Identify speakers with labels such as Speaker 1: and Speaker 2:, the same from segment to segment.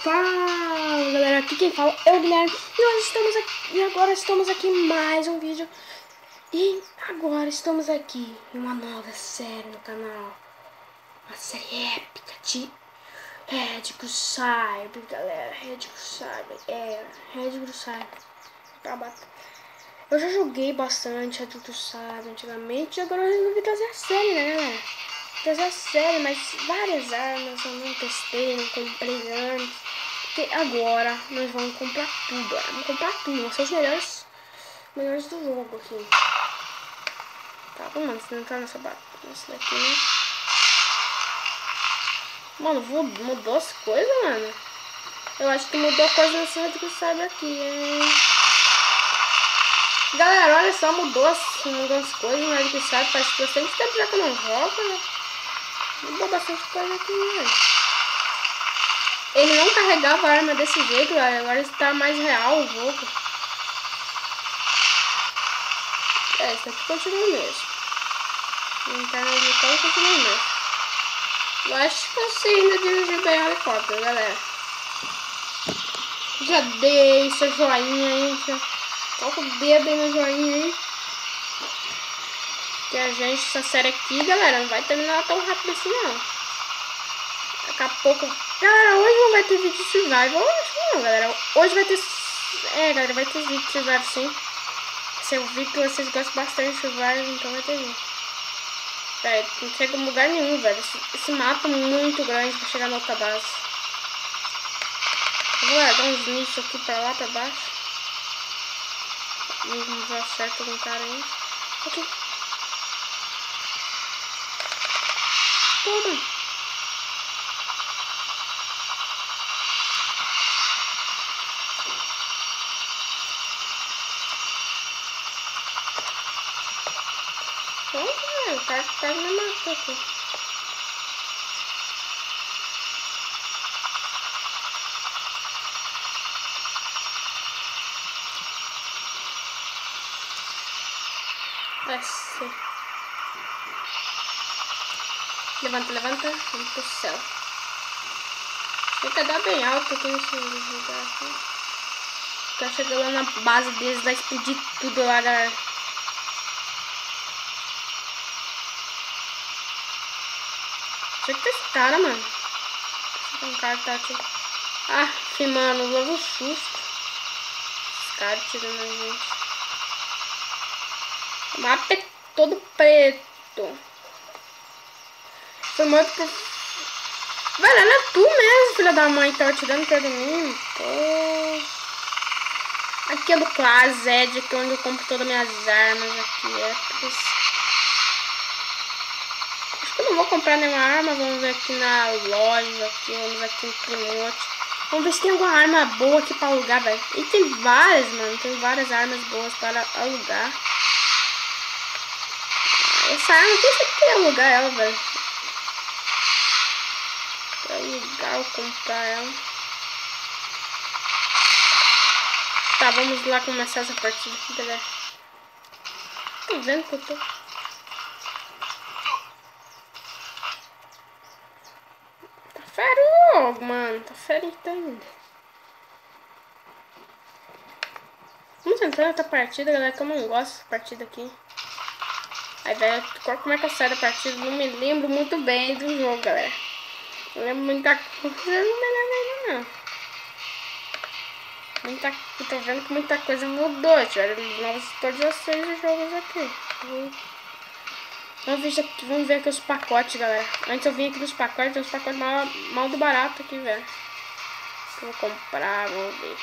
Speaker 1: Fala galera, aqui quem fala é o Guilherme e agora estamos aqui em mais um vídeo. E agora estamos aqui em uma nova série no canal, uma série épica de Red Cyber, galera. Red Cyber, Red Cyber pra bater. Eu já joguei bastante Red Cyber antigamente e agora eu resolvi trazer a série, né, galera? Trazer a série, mas várias armas eu não testei, não comprei antes. Porque agora nós vamos comprar tudo, vamos comprar tudo, vão ser os melhores do jogo aqui. Tá, vamos entrar nessa daqui, né? Mano, mudou as coisas, mano. Eu acho que mudou a coisa nessa Red Cyber aqui, hein? Galera, olha só, mudou algumas coisas na Red Cyber, faz bastante tempo já que eu não jogo, né? Mudou bastante coisa aqui, né? Ele não carregava a arma desse jeito, galera. Agora está mais real o jogo. Isso aqui continua mesmo. A internet do carro continua mesmo. Eu acho que consigo ainda dirigir bem o helicóptero, galera. Já dei seu joinha aí. Coloca o dedo aí no joinha aí. Que a gente, essa série aqui, galera, não vai terminar tão rápido assim, não. Daqui a pouco... Galera, hoje não vai ter vídeo de survival. Eu acho que não, galera. Hoje vai ter... galera, vai ter vídeo de survival, sim. Eu vi que vocês gostam bastante de survival, então vai ter vídeo. Velho, não chega em lugar nenhum, velho. Esse mapa é muito grande pra chegar na outra base. Eu vou largar uns nichos aqui pra lá, pra baixo. Não vai certo com o cara aí. Aqui. Toma. Pronto, o cara quase me matou aqui. Desce. Levanta, levanta. Vamos pro céu. Fica dar bem alto aqui nesse lugar aqui. Tá chegando lá na base deles, vai explodir tudo lá, galera. Tinha que ter esse cara, mano. Um cara que tá aqui. Ah, mano, logo um susto. Os caras tirando a gente. O mapa é todo preto. Foi morto por... Velho, era tu mesmo, filha da mãe, que tava tirando perto de mim. Pô. Aqui é do Closet, aqui é onde eu compro todas as minhas armas. Aqui é por... Acho que eu não vou comprar nenhuma arma. Vamos ver aqui na loja. Aqui, vamos ver aqui no Primote. Vamos ver se tem alguma arma boa aqui pra alugar, velho. E tem várias, mano. Tem várias armas boas para alugar. Essa arma, quem você quer alugar ela, velho? Pra alugar ou comprar ela. Tá, vamos lá começar essa partida aqui, galera. Tô vendo que eu tô... Tá fero, mano. Tá ferido ainda. Vamos entrar nessa partida, galera, que eu não gosto dessa partida aqui. Aí, velho, como é que eu saio da partida? Não me lembro muito bem do jogo, galera. Não lembro muita coisa, não me lembro não. Eu tô vendo que muita coisa mudou. Tiveram novas atualizações de jogos aqui. Vamos ver aqui os pacotes, galera. Antes eu vim aqui nos pacotes, tem uns pacotes mal do barato aqui, velho. Que eu vou comprar, vamos ver.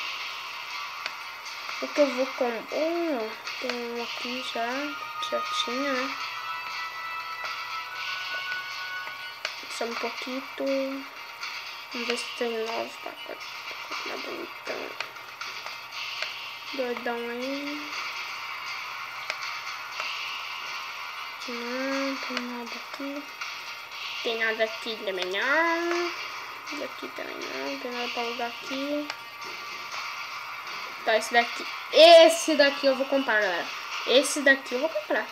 Speaker 1: O que eu vou comprar? Tem um aqui já tinha, né? Só um pouquinho. Vamos ver se tem novos pacotes. Mais bonitão. Doidão aí. Não tem nada aqui. Tem nada aqui também não. Daqui também não. Tem nada pra alugar aqui. Tá, esse daqui. Esse daqui eu vou comprar, galera. Esse daqui eu vou comprar.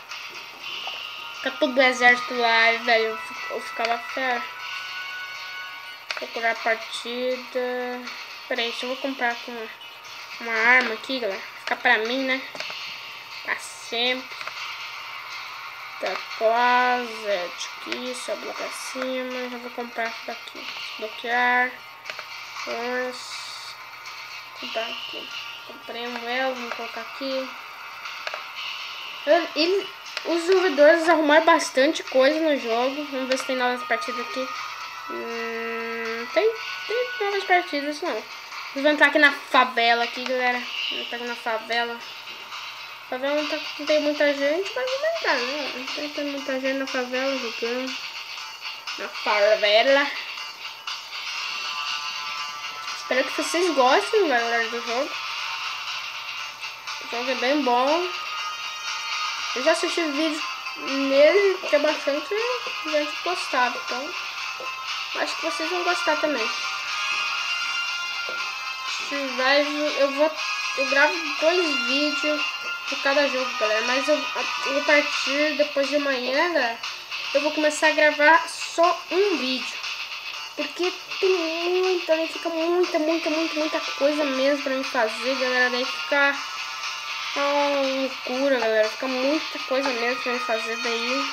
Speaker 1: Fica todo o exército lá, velho. Eu ficava fera. Procurar partida. Pera aí, deixa eu vou comprar com uma arma aqui, galera. Ficar pra mim, né? Pra sempre. Tá quase. Aqui, sobe lá pra cima. Já vou comprar isso daqui. Bloquear. Force. Comprar aqui. Comprei um elo, vou colocar aqui. Os desenvolvedores arrumaram bastante coisa no jogo. Vamos ver se tem novas partidas aqui. Tem novas partidas, não. Vamos entrar aqui na favela aqui, galera. Vamos entrar aqui na favela. A favela não tem muita gente, mas vamos entrar, né? Não tem muita gente na favela jogando. Na favela. Espero que vocês gostem, galera, do jogo. O jogo é bem bom. Eu já assisti vídeo nele, que é bastante gente gostado, então acho que vocês vão gostar também. Eu gravo 2 vídeos de cada jogo, galera, mas a partir depois de amanhã, galera, eu vou começar a gravar só um vídeo, porque tem daí fica muita coisa mesmo pra mim fazer, galera, daí fica uma loucura, galera, fica muita coisa mesmo pra mim fazer, daí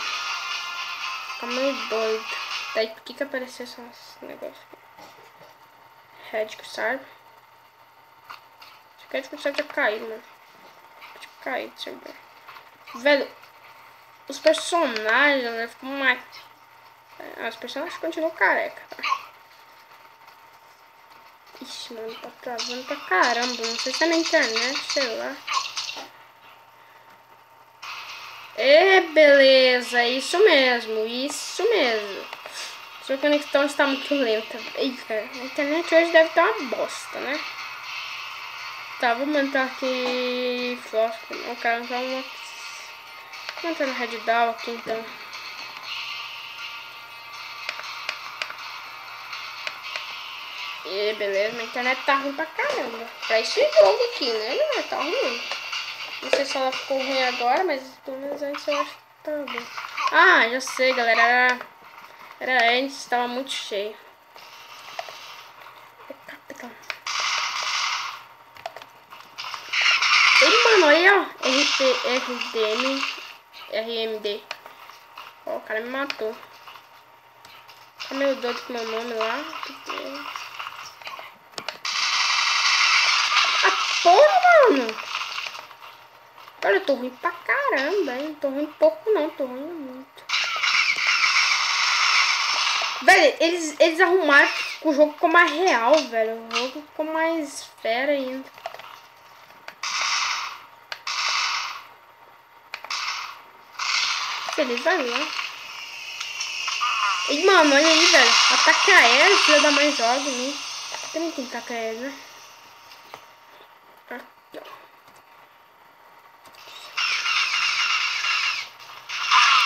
Speaker 1: fica meio doido. Daí por que apareceu esse negócio? Red Cursor. Red Cursor já caiu, mano. Tinha caído, deixa eu ver. Velho, os personagens, né, ficam mais... Os personagens continuam careca, tá? Ixi, mano, tá travando pra caramba. Não sei se é na internet, sei lá. Beleza, isso mesmo, isso mesmo. Sua conexão está muito lenta. Eita, a internet hoje deve estar uma bosta, né? Tá, vamos entrar aqui. Não quero entrar uma. Vamos entrar no Red Down aqui então. Beleza, minha internet tá ruim pra caramba. Pra esse jogo aqui, né? Não, tá ruim. Não sei se ela ficou ruim agora, mas pelo menos antes eu acho que tá bom. Ah, já sei, galera. Era antes, estava muito cheio. Ei, mano, aí ó. RMD. Ó, o cara me matou. Tá meio doido com meu nome lá. Ah, porra, mano. Olha, eu tô ruim pra caramba, hein? Não tô ruim pouco não, tô ruim muito. Velho, eles arrumaram o jogo ficou mais real, velho. O jogo ficou mais fera ainda. Feliz vai lá. E, mano, olha aí, velho. Ataca ele, filha da mãe joga em mim. Também tem que atacar ele, né? Aqui, ó.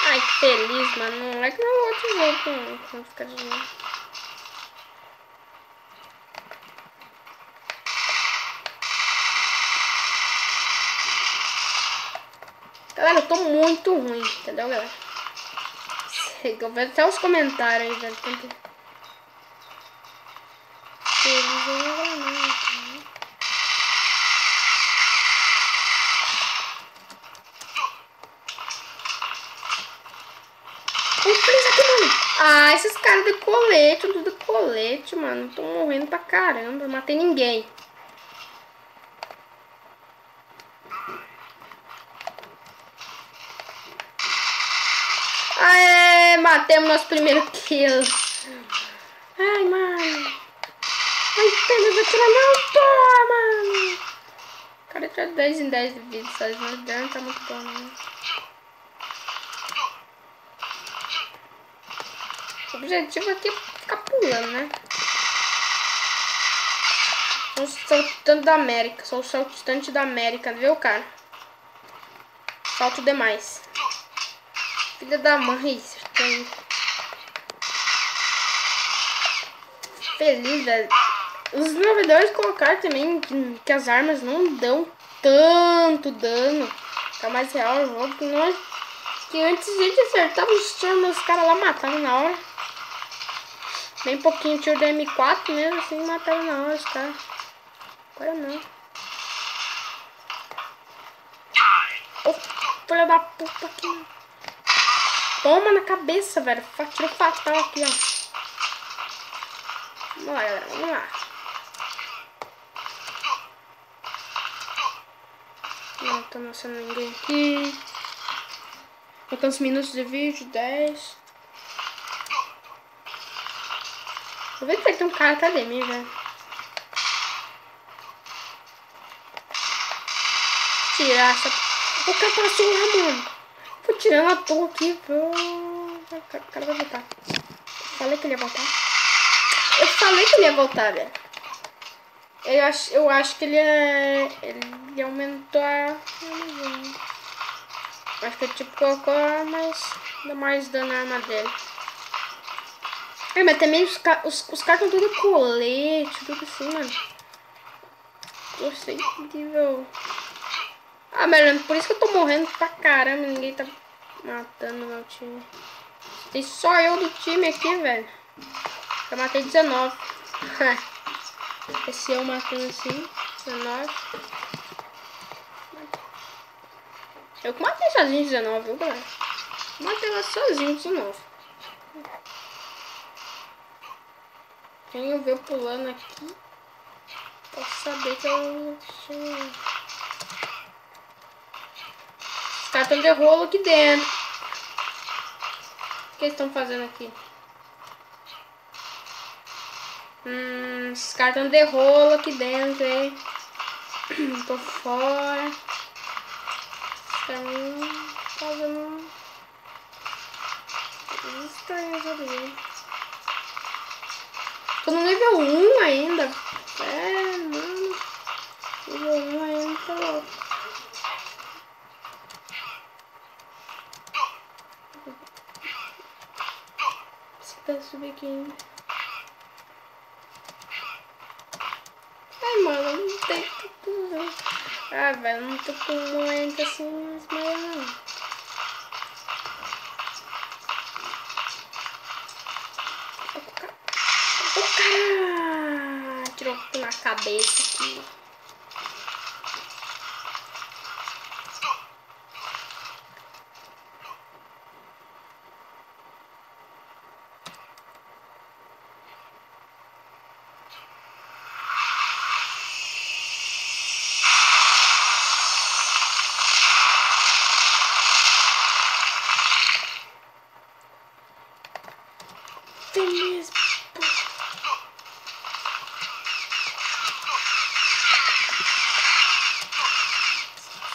Speaker 1: Ai, que feliz, mano. Não é que não outro jogo com ficar de novo. Galera, eu tô muito ruim, entendeu, galera? Eu vejo até os comentários aí, velho. Ah, esses caras de colete, tudo de colete, mano. Tô morrendo pra caramba. Não matei ninguém. Aê, matemos nosso primeiro kill. Ai, mano. Ai, pena, vou tirar não, porra, mano. O cara tira 10 em 10 de vida, sabe? Meu dano tá muito bom, né? O objetivo aqui é ficar pulando, né? Sou o saltitante da América. Sou o saltitante da América, viu, cara? Salto demais. Filha da mãe, feliz, velho. Os desenvolvedores colocaram também que as armas não dão tanto dano. Fica mais real o jogo que nós. Que antes a gente acertava os tiros, os caras lá matavam na hora. Bem pouquinho tiro da M4 mesmo, assim, mataram na hora os caras. Agora não. Ô, filha da puta aqui. Toma na cabeça, velho. Tiro fatal aqui, ó. Vamos lá, galera. Vamos lá. Não tô mostrando ninguém aqui. Quantos minutos de vídeo? 10. Vou ver que tem um cara atrás de mim, velho. Tirar essa... O cara passou lá, mano. Vou tirando a torre aqui, pô. O cara vai voltar. Falei que ele ia voltar. Eu falei que ele ia voltar, velho. Eu acho que ele aumentou a... Acho que ele tipo colocou mais dano na arma dele. É, mas também os caras estão tudo colete, tudo assim, mano. Eu sei nível... Ah, mano, por isso que eu tô morrendo pra caramba. Ninguém tá matando meu time. Tem só eu do time aqui, velho. Eu matei 19. Esse eu matando assim, 19. Eu que matei sozinho 19, viu, galera? Matei lá sozinho 19. Quem eu ver pulando aqui, pode saber que eu... Os caras estão de rolo aqui dentro. O que eles estão fazendo aqui? Esses caras estão de rolo aqui dentro, hein? Tô fora. Estão fazendo estranhos ali. Tô no nível 1 ainda. É, mano. Nível 1 ainda, tá louco. Vou subir aqui ainda. Ai, mano, não tem tudo. Ah, velho, não tô com muito assim, mas não. O cara tirou na cabeça aqui. Feliz.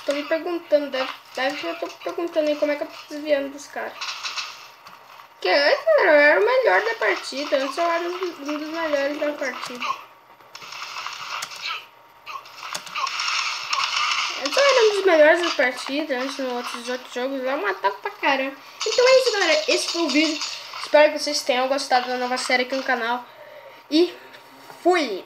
Speaker 1: Tô me perguntando, deve que eu tô perguntando aí como é que eu tô desviando dos caras. Porque antes eu era o melhor da partida, antes eu era um dos melhores da partida. Antes eu era um dos melhores da partida, antes nos outros jogos eu matava pra caramba. Então é isso, galera, esse foi o vídeo. Espero que vocês tenham gostado da nova série aqui no canal. E fui!